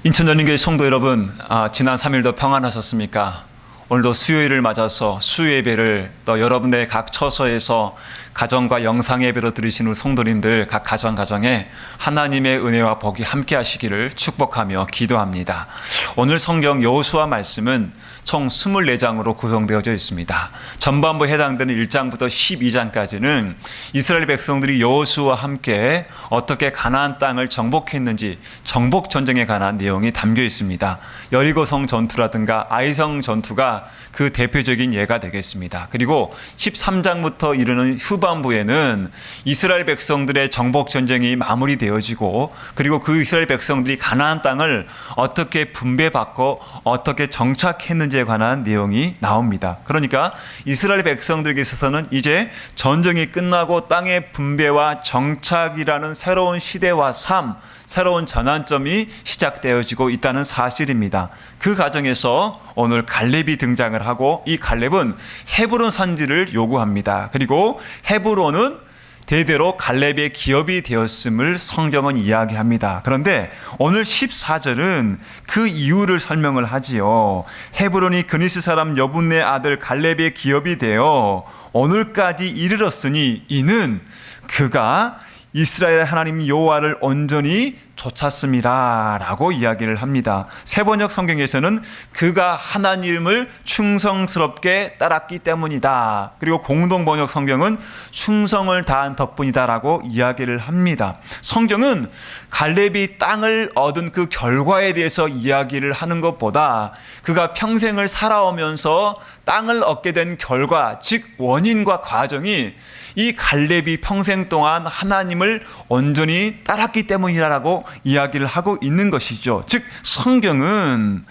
인천연인교회 성도 여러분, 지난 3일도 평안하셨습니까? 오늘도 수요일을 맞아서 수요예배를 또 여러분의 각 처소에서 가정과 영상예배로 들으시는 성도님들 각 가정에 하나님의 은혜와 복이 함께 하시기를 축복하며 기도합니다. 오늘 성경 여호수아 말씀은 총 24장으로 구성되어져 있습니다. 전반부에 해당되는 1장부터 12장까지는 이스라엘 백성들이 여호수아와 함께 어떻게 가나안 땅을 정복했는지 정복 전쟁에 관한 내용이 담겨 있습니다. 여리고성 전투라든가 아이성 전투가 그 대표적인 예가 되겠습니다. 그리고 13장부터 이르는 후반부에는 이스라엘 백성들의 정복 전쟁이 마무리되어지고, 그리고 그 이스라엘 백성들이 가나안 땅을 어떻게 분배받고 어떻게 정착했는지에 관한 내용이 나옵니다. 그러니까 이스라엘 백성들에게 있어서는 이제 전쟁이 끝나고 땅의 분배와 정착이라는 새로운 시대와 삶, 새로운 전환점이 시작되어지고 있다는 사실입니다. 그 과정에서 오늘 갈렙이 등장을 하고, 이 갈렙은 헤브론 산지를 요구합니다. 그리고 헤브론은 대대로 갈렙의 기업이 되었음을 성경은 이야기합니다. 그런데 오늘 14절은 그 이유를 설명을 하지요. 헤브론이 그니스 사람 여분네 아들 갈렙의 기업이 되어 오늘까지 이르렀으니 이는 그가 이스라엘 하나님 여호와를 온전히 좇았습니다 라고 이야기를 합니다. 세번역 성경에서는 그가 하나님을 충성스럽게 따랐기 때문이다, 그리고 공동번역 성경은 충성을 다한 덕분이다 라고 이야기를 합니다. 성경은 갈렙이 땅을 얻은 그 결과에 대해서 이야기를 하는 것보다 그가 평생을 살아오면서 땅을 얻게 된 결과, 즉 원인과 과정이 이 갈렙이 평생 동안 하나님을 온전히 따랐기 때문이라고 이야기를 하고 있는 것이죠. 즉 성경은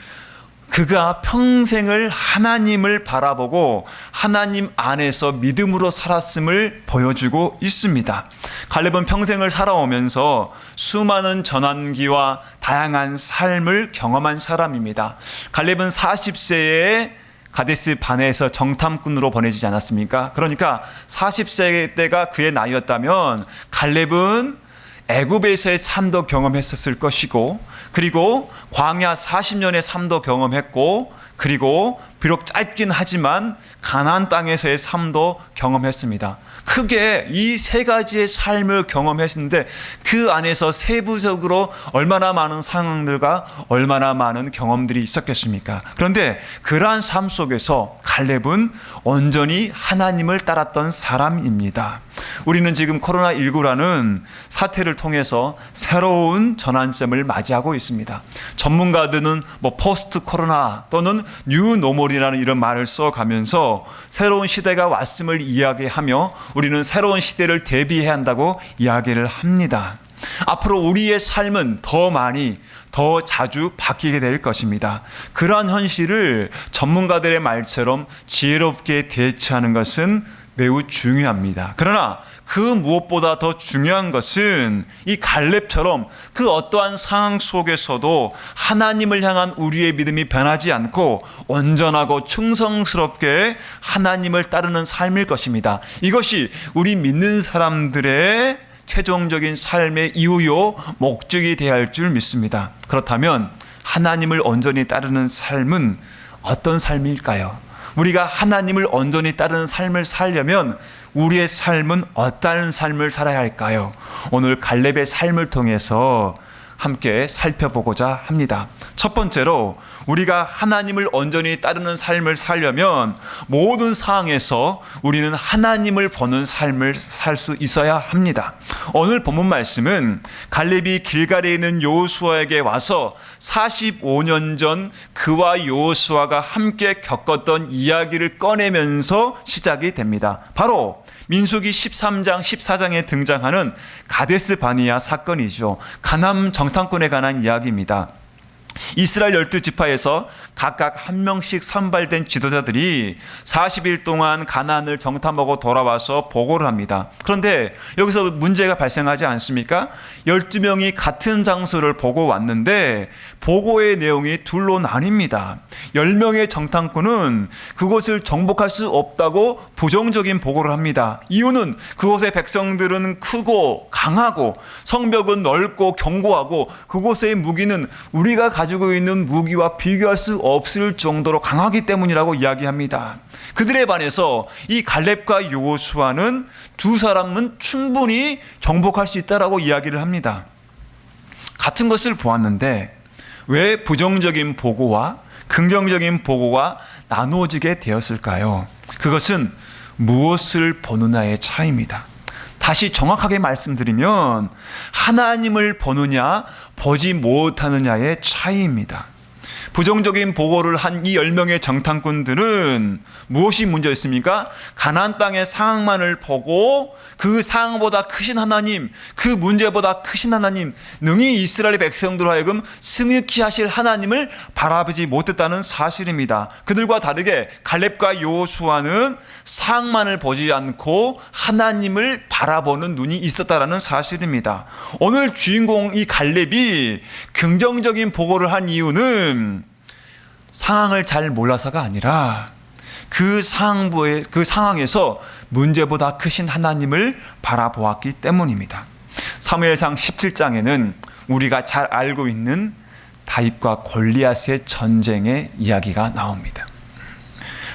그가 평생을 하나님을 바라보고 하나님 안에서 믿음으로 살았음을 보여주고 있습니다. 갈렙은 평생을 살아오면서 수많은 전환기와 다양한 삶을 경험한 사람입니다. 갈렙은 40세에 가데스 바네에서 정탐꾼으로 보내지지 않았습니까? 그러니까 40세 때가 그의 나이였다면 갈렙은 애굽에서의 삶도 경험했었을 것이고, 그리고 광야 40년의 삶도 경험했고, 그리고 비록 짧긴 하지만 가나안 땅에서의 삶도 경험했습니다. 크게 이 세 가지의 삶을 경험했는데 그 안에서 세부적으로 얼마나 많은 상황들과 얼마나 많은 경험들이 있었겠습니까? 그런데 그러한 삶 속에서 갈렙은 온전히 하나님을 따랐던 사람입니다. 우리는 지금 코로나19라는 사태를 통해서 새로운 전환점을 맞이하고 있습니다. 전문가들은 포스트 코로나 또는 뉴 노멀이라는 이런 말을 써가면서 새로운 시대가 왔음을 이야기하며 우리는 새로운 시대를 대비해야 한다고 이야기를 합니다. 앞으로 우리의 삶은 더 많이, 더 자주 바뀌게 될 것입니다. 그러한 현실을 전문가들의 말처럼 지혜롭게 대처하는 것은 매우 중요합니다. 그러나 그 무엇보다 더 중요한 것은 이 갈렙처럼 그 어떠한 상황 속에서도 하나님을 향한 우리의 믿음이 변하지 않고 온전하고 충성스럽게 하나님을 따르는 삶일 것입니다. 이것이 우리 믿는 사람들의 최종적인 삶의 이유요 목적이 되어야 할 줄 믿습니다. 그렇다면 하나님을 온전히 따르는 삶은 어떤 삶일까요? 우리가 하나님을 온전히 따르는 삶을 살려면 우리의 삶은 어떤 삶을 살아야 할까요? 오늘 갈렙의 삶을 통해서 함께 살펴보고자 합니다. 첫 번째로 우리가 하나님을 온전히 따르는 삶을 살려면 모든 상황에서 우리는 하나님을 보는 삶을 살 수 있어야 합니다. 오늘 본문 말씀은 갈렙이 길갈에 있는 여호수아에게 와서 45년 전 그와 여호수아가 함께 겪었던 이야기를 꺼내면서 시작이 됩니다. 바로 민수기 13장, 14장에 등장하는 가데스 바네아 사건이죠. 가나안 정탐꾼에 관한 이야기입니다. 이스라엘 12지파에서 각각 한 명씩 선발된 지도자들이 40일 동안 가나안을 정탐하고 돌아와서 보고를 합니다. 그런데 여기서 문제가 발생하지 않습니까? 12명이 같은 장소를 보고 왔는데 보고의 내용이 둘로 나뉩니다. 10명의 정탐꾼은 그곳을 정복할 수 없다고 부정적인 보고를 합니다. 이유는 그곳의 백성들은 크고 강하고 성벽은 넓고 견고하고 그곳의 무기는 우리가 가지고 있는 무기와 비교할 수 없을 정도로 강하기 때문이라고 이야기합니다. 그들에 반해서 이 갈렙과 여호수아는 두 사람은 충분히 정복할 수 있다라고 이야기를 합니다. 같은 것을 보았는데 왜 부정적인 보고와 긍정적인 보고가 나누어지게 되었을까요? 그것은 무엇을 보느냐의 차이입니다. 다시 정확하게 말씀드리면 하나님을 보느냐 보지 못하느냐의 차이입니다. 부정적인 보고를 한 이 10명의 정탐꾼들은 무엇이 문제였습니까? 가나안 땅의 상황만을 보고 그 상황보다 크신 하나님, 그 문제보다 크신 하나님, 능히 이스라엘 백성들로 하여금 승리케 하실 하나님을 바라보지 못했다는 사실입니다. 그들과 다르게 갈렙과 여호수아는 상황만을 보지 않고 하나님을 바라보는 눈이 있었다라는 사실입니다. 오늘 주인공 이 갈렙이 긍정적인 보고를 한 이유는 상황을 잘 몰라서가 아니라 그 상황에서 문제보다 크신 하나님을 바라보았기 때문입니다. 사무엘상 17장에는 우리가 잘 알고 있는 다윗과 골리앗의 전쟁의 이야기가 나옵니다.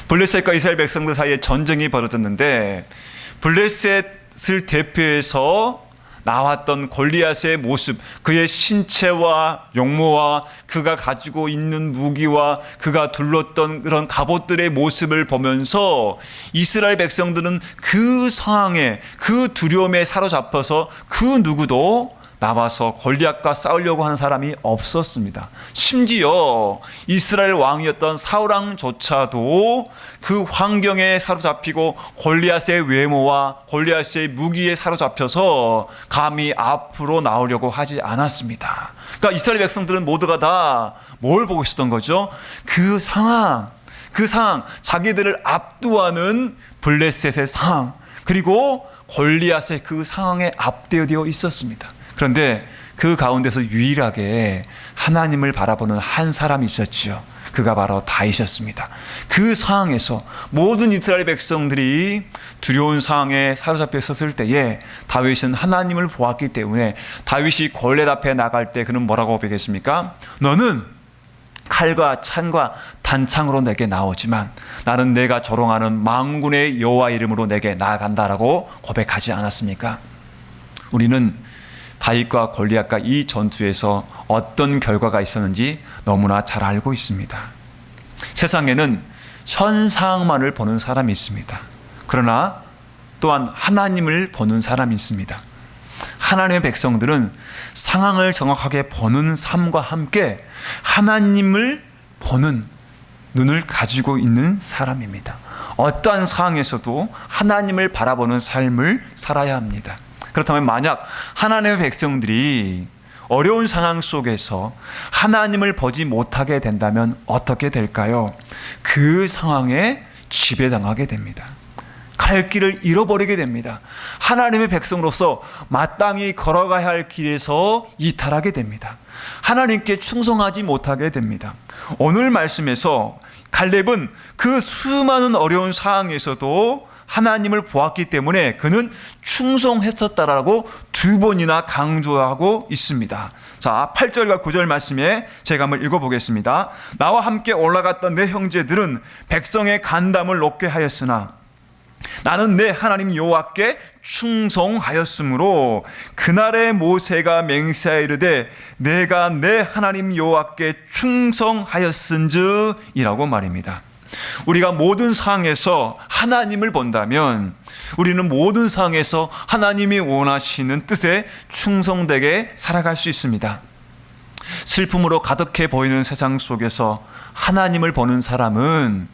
블레셋과 이스라엘 백성들 사이에 전쟁이 벌어졌는데 블레셋을 대표해서 나왔던 골리앗의 모습, 그의 신체와 용모와 그가 가지고 있는 무기와 그가 둘렀던 그런 갑옷들의 모습을 보면서 이스라엘 백성들은 그 상황에, 그 두려움에 사로잡혀서 그 누구도 나와서 골리앗과 싸우려고 하는 사람이 없었습니다. 심지어 이스라엘 왕이었던 사울 왕조차도 그 환경에 사로잡히고 골리앗의 외모와 골리앗의 무기에 사로잡혀서 감히 앞으로 나오려고 하지 않았습니다. 그러니까 이스라엘 백성들은 모두가 다 뭘 보고 있었던 거죠? 그 상황, 자기들을 압도하는 블레셋의 상황, 그리고 골리앗의 그 상황에 압도되어 있었습니다. 그런데 그 가운데서 유일하게 하나님을 바라보는 한 사람이 있었죠. 그가 바로 다윗이었습니다. 그 상황에서 모든 이스라엘 백성들이 두려운 상황에 사로잡혀 있었을 때에 다윗은 하나님을 보았기 때문에 다윗이 골리앗 앞에 나갈 때 그는 뭐라고 고백했습니까? 너는 칼과 창과 단창으로 내게 나오지만 나는 내가 조롱하는 만군의 여호와 이름으로 내게 나아간다라고 고백하지 않았습니까? 우리는 다윗과 골리앗과 이 전투에서 어떤 결과가 있었는지 너무나 잘 알고 있습니다. 세상에는 현 상황만을 보는 사람이 있습니다. 그러나 또한 하나님을 보는 사람이 있습니다. 하나님의 백성들은 상황을 정확하게 보는 삶과 함께 하나님을 보는 눈을 가지고 있는 사람입니다. 어떠한 상황에서도 하나님을 바라보는 삶을 살아야 합니다. 그렇다면 만약 하나님의 백성들이 어려운 상황 속에서 하나님을 보지 못하게 된다면 어떻게 될까요? 그 상황에 지배당하게 됩니다. 갈 길을 잃어버리게 됩니다. 하나님의 백성으로서 마땅히 걸어가야 할 길에서 이탈하게 됩니다. 하나님께 충성하지 못하게 됩니다. 오늘 말씀에서 갈렙은 그 수많은 어려운 상황에서도 하나님을 보았기 때문에 그는 충성했었다라고 두 번이나 강조하고 있습니다. 자, 8절과 9절 말씀에 제가 한번 읽어보겠습니다. 나와 함께 올라갔던 내 형제들은 백성의 간담을 높게 하였으나 나는 내 하나님 여호와께 충성하였으므로 그날의 모세가 맹세하여 이르되 내가 내 하나님 여호와께 충성하였은즉 이라고 말입니다. 우리가 모든 상황에서 하나님을 본다면 우리는 모든 상황에서 하나님이 원하시는 뜻에 충성되게 살아갈 수 있습니다. 슬픔으로 가득해 보이는 세상 속에서 하나님을 보는 사람은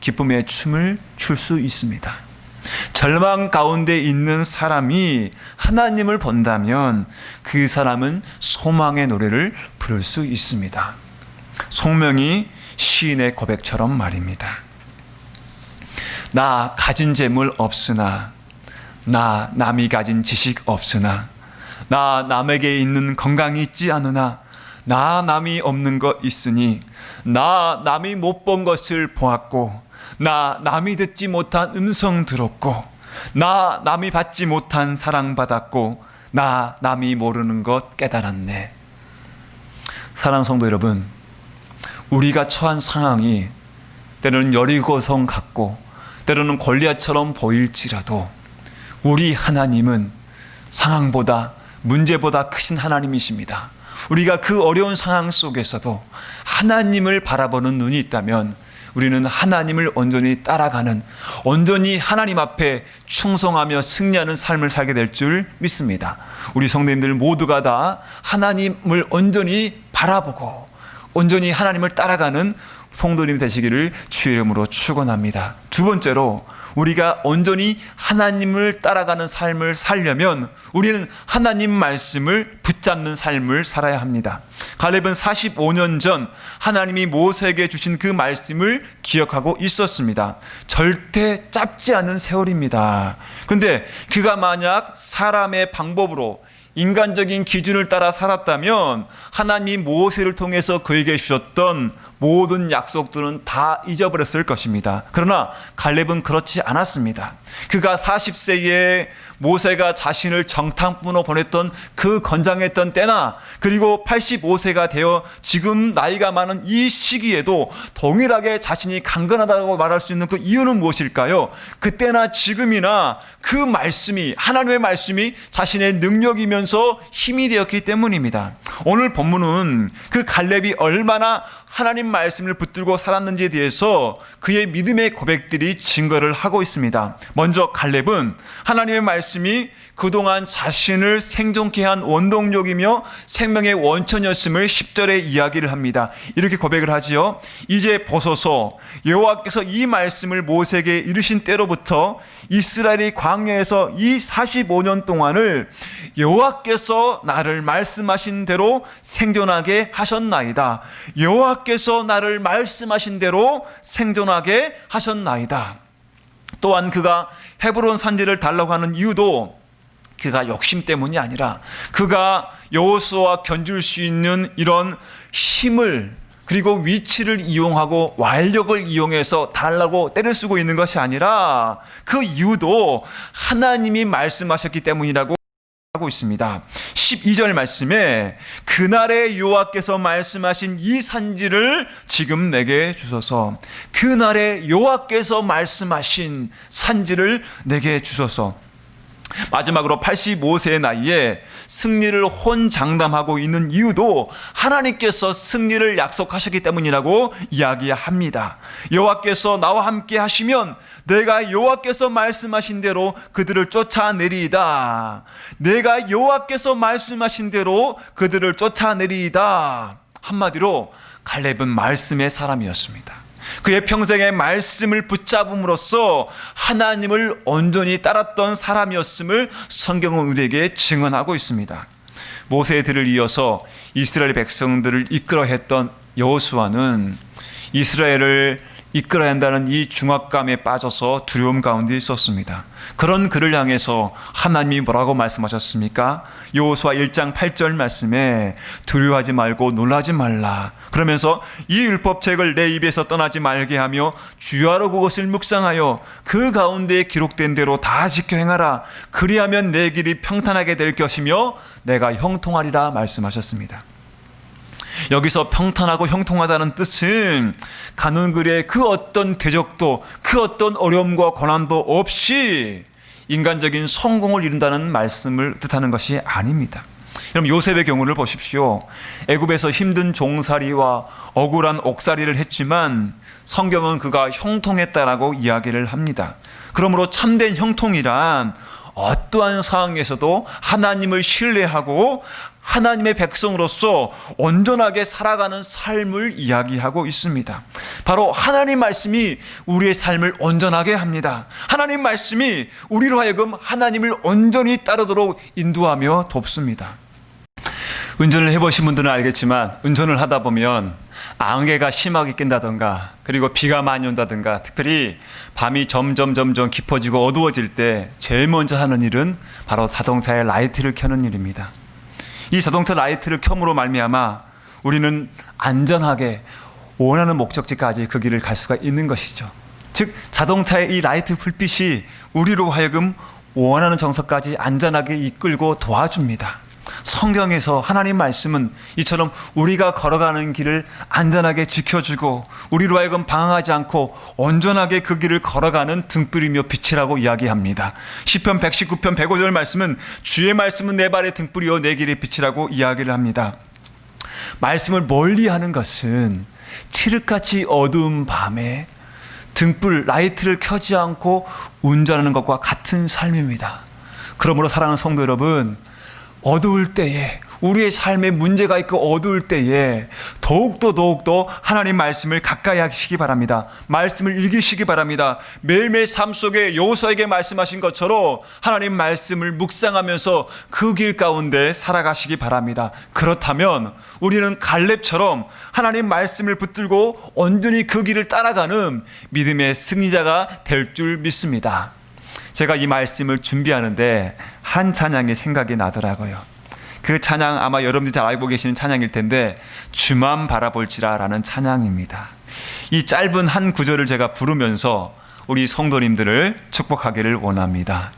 기쁨의 춤을 출 수 있습니다. 절망 가운데 있는 사람이 하나님을 본다면 그 사람은 소망의 노래를 부를 수 있습니다. 송명이 시인의 고백처럼 말입니다. 나 가진 재물 없으나, 나 남이 가진 지식 없으나, 나 남에게 있는 건강이 있지 않으나, 나 남이 없는 것 있으니, 나 남이 못 본 것을 보았고, 나 남이 듣지 못한 음성 들었고, 나 남이 받지 못한 사랑 받았고, 나 남이 모르는 것 깨달았네. 사랑하는 성도 여러분, 우리가 처한 상황이 때로는 여리고성 같고 때로는 골리앗처럼 보일지라도 우리 하나님은 상황보다, 문제보다 크신 하나님이십니다. 우리가 그 어려운 상황 속에서도 하나님을 바라보는 눈이 있다면 우리는 하나님을 온전히 따라가는, 온전히 하나님 앞에 충성하며 승리하는 삶을 살게 될 줄 믿습니다. 우리 성도님들 모두가 다 하나님을 온전히 바라보고 온전히 하나님을 따라가는 성도님 되시기를 주의 이름으로 축원합니다. 두 번째로, 우리가 온전히 하나님을 따라가는 삶을 살려면 우리는 하나님 말씀을 붙잡는 삶을 살아야 합니다. 갈렙은 45년 전 하나님이 모세에게 주신 그 말씀을 기억하고 있었습니다. 절대 짧지 않은 세월입니다. 그런데 그가 만약 사람의 방법으로, 인간적인 기준을 따라 살았다면 하나님이 모세를 통해서 그에게 주셨던 모든 약속들은 다 잊어버렸을 것입니다. 그러나 갈렙은 그렇지 않았습니다. 그가 40세에 모세가 자신을 정탐꾼으로 보냈던 그 건장했던 때나, 그리고 85세가 되어 지금 나이가 많은 이 시기에도 동일하게 자신이 강건하다고 말할 수 있는 그 이유는 무엇일까요? 그때나 지금이나 그 말씀이, 하나님의 말씀이 자신의 능력이면서 힘이 되었기 때문입니다. 오늘 본문은 그 갈렙이 얼마나 하나님 말씀을 붙들고 살았는지에 대해서 그의 믿음의 고백들이 증거를 하고 있습니다. 먼저 갈렙은 하나님의 말씀이 그동안 자신을 생존케 한 원동력이며 생명의 원천이었음을 10절에 이야기를 합니다. 이렇게 고백을 하지요. 이제 보소서, 여호와께서 이 말씀을 모세에게 이르신 때로부터 이스라엘이 광야에서 이 45년 동안을 여호와께서 나를 말씀하신 대로 생존하게 하셨나이다. 여호와께서 나를 말씀하신 대로 생존하게 하셨나이다. 또한 그가 헤브론 산지를 달라고 하는 이유도 그가 욕심 때문이 아니라 그가 여호수아와 견줄 수 있는 이런 힘을, 그리고 위치를 이용하고 완력을 이용해서 달라고 때를 쓰고 있는 것이 아니라 그 이유도 하나님이 말씀하셨기 때문이라고 하고 있습니다. 12절 말씀에 그날에 여호와께서 말씀하신 이 산지를 지금 내게 주소서. 그날에 여호와께서 말씀하신 산지를 내게 주소서. 마지막으로 85세의 나이에 승리를 혼장담하고 있는 이유도 하나님께서 승리를 약속하셨기 때문이라고 이야기합니다. 여호와께서 나와 함께 하시면 내가 여호와께서 말씀하신 대로 그들을 쫓아내리이다. 내가 여호와께서 말씀하신 대로 그들을 쫓아내리이다. 한마디로 갈렙은 말씀의 사람이었습니다. 그의 평생의 말씀을 붙잡음으로써 하나님을 온전히 따랐던 사람이었음을 성경은 우리에게 증언하고 있습니다. 모세의 들을 이어서 이스라엘 백성들을 이끌어 했던 여호수아는 이스라엘을 이끌어야 한다는 이 중압감에 빠져서 두려움 가운데 있었습니다. 그런 그를 향해서 하나님이 뭐라고 말씀하셨습니까? 여호수아 1장 8절 말씀에 두려워하지 말고 놀라지 말라. 그러면서 이 율법책을 내 입에서 떠나지 말게 하며 주야로 그것을 묵상하여 그 가운데에 기록된 대로 다 지켜 행하라. 그리하면 내 길이 평탄하게 될 것이며 내가 형통하리라 말씀하셨습니다. 여기서 평탄하고 형통하다는 뜻은 가는 길에 그 어떤 대적도, 그 어떤 어려움과 고난도 없이 인간적인 성공을 이룬다는 말씀을 뜻하는 것이 아닙니다. 그럼 요셉의 경우를 보십시오. 애굽에서 힘든 종살이와 억울한 옥살이를 했지만 성경은 그가 형통했다라고 이야기를 합니다. 그러므로 참된 형통이란 어떠한 상황에서도 하나님을 신뢰하고 하나님의 백성으로서 온전하게 살아가는 삶을 이야기하고 있습니다. 바로 하나님 말씀이 우리의 삶을 온전하게 합니다. 하나님 말씀이 우리로 하여금 하나님을 온전히 따르도록 인도하며 돕습니다. 운전을 해보신 분들은 알겠지만 운전을 하다 보면 안개가 심하게 낀다던가 그리고 비가 많이 온다던가 특별히 밤이 점점 깊어지고 어두워질 때 제일 먼저 하는 일은 바로 자동차의 라이트를 켜는 일입니다. 이 자동차 라이트를 켬으로 말미암아 우리는 안전하게 원하는 목적지까지 그 길을 갈 수가 있는 것이죠. 즉 자동차의 이 라이트 불빛이 우리로 하여금 원하는 정서까지 안전하게 이끌고 도와줍니다. 성경에서 하나님 말씀은 이처럼 우리가 걸어가는 길을 안전하게 지켜주고 우리로 하여금 방황하지 않고 온전하게 그 길을 걸어가는 등불이며 빛이라고 이야기합니다. 시편 119편 105절 말씀은 주의 말씀은 내 발의 등불이요 내 길의 빛이라고 이야기를 합니다. 말씀을 멀리하는 것은 칠흑같이 어두운 밤에 등불 라이트를 켜지 않고 운전하는 것과 같은 삶입니다. 그러므로 사랑하는 성도 여러분, 어두울 때에 우리의 삶에 문제가 있고 어두울 때에 더욱더 하나님 말씀을 가까이 하시기 바랍니다. 말씀을 읽으시기 바랍니다. 매일매일 삶 속에 여호수아에게 말씀하신 것처럼 하나님 말씀을 묵상하면서 그 길 가운데 살아가시기 바랍니다. 그렇다면 우리는 갈렙처럼 하나님 말씀을 붙들고 온전히 그 길을 따라가는 믿음의 승리자가 될 줄 믿습니다. 제가 이 말씀을 준비하는데 한 찬양이 생각이 나더라고요. 그 찬양 아마 여러분들이 잘 알고 계시는 찬양일 텐데 주만 바라볼지라 라는 찬양입니다. 이 짧은 한 구절을 제가 부르면서 우리 성도님들을 축복하기를 원합니다.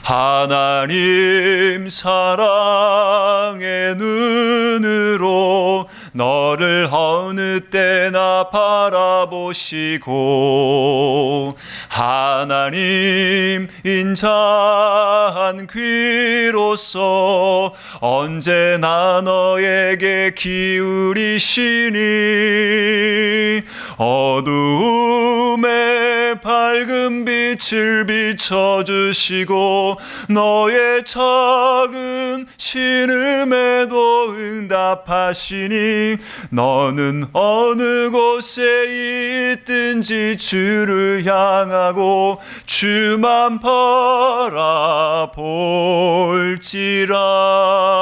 하나님 사랑의 눈으로 너를 어느 때나 바라보시고 하나님 인자한 귀로서 언제나 너에게 기울이시니 어두움에 밝은 빛을 비춰주시고 너의 작은 신음에도 응답하시니 너는 어느 곳에 있든지 주를 향하고 주만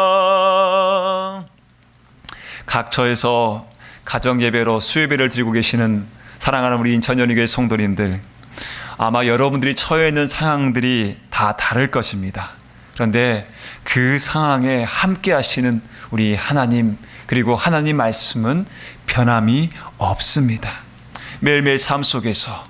바라볼지라. 각처에서 가정예배로 수요예배를 드리고 계시는 사랑하는 우리 인천연희교회 성도님들, 아마 여러분들이 처해 있는 상황들이 다 다를 것입니다. 그런데 그 상황에 함께 하시는 우리 하나님, 그리고 하나님 말씀은 변함이 없습니다. 매일매일 삶 속에서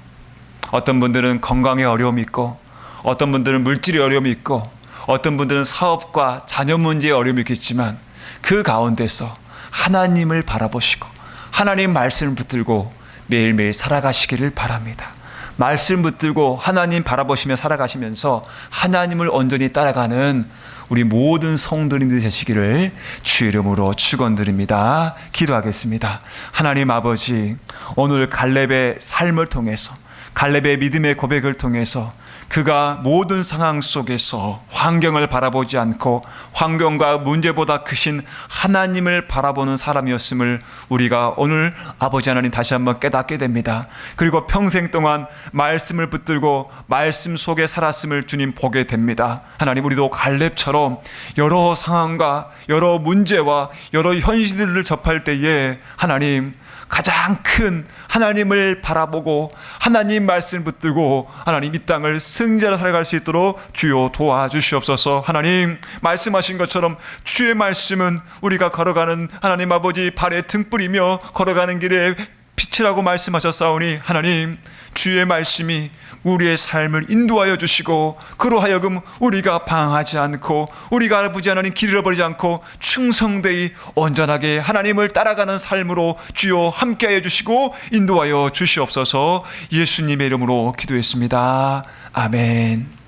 어떤 분들은 건강에 어려움이 있고 어떤 분들은 물질의 어려움이 있고 어떤 분들은 사업과 자녀 문제에 어려움이 있겠지만 그 가운데서 하나님을 바라보시고 하나님 말씀을 붙들고 매일매일 살아가시기를 바랍니다. 말씀 붙들고 하나님 바라보시며 살아가시면서 하나님을 온전히 따라가는 우리 모든 성도님들 되시기를 주의 이름으로 축원드립니다. 기도하겠습니다. 하나님 아버지, 오늘 갈렙의 삶을 통해서 갈렙의 믿음의 고백을 통해서 그가 모든 상황 속에서 환경을 바라보지 않고 환경과 문제보다 크신 하나님을 바라보는 사람이었음을 우리가 오늘 아버지 하나님 다시 한번 깨닫게 됩니다. 그리고 평생 동안 말씀을 붙들고 말씀 속에 살았음을 주님 보게 됩니다. 하나님, 우리도 갈렙처럼 여러 상황과 여러 문제와 여러 현실들을 접할 때에 하나님 가장 큰 하나님을 바라보고 하나님 말씀을 붙들고 하나님 이 땅을 승자로 살아갈 수 있도록 주여 도와주시옵소서. 하나님 말씀하신 것처럼 주의 말씀은 우리가 걸어가는 하나님 아버지 발의 등불이며 걸어가는 길에 빛이라고 말씀하셨사오니 하나님 주의 말씀이 우리의 삶을 인도하여 주시고 그로 하여금 우리가 방황하지 않고 우리가 아버지 하나님 길 잃어버리지 않고 충성되이 온전하게 하나님을 따라가는 삶으로 주여 함께하여 주시고 인도하여 주시옵소서. 예수님의 이름으로 기도했습니다. 아멘.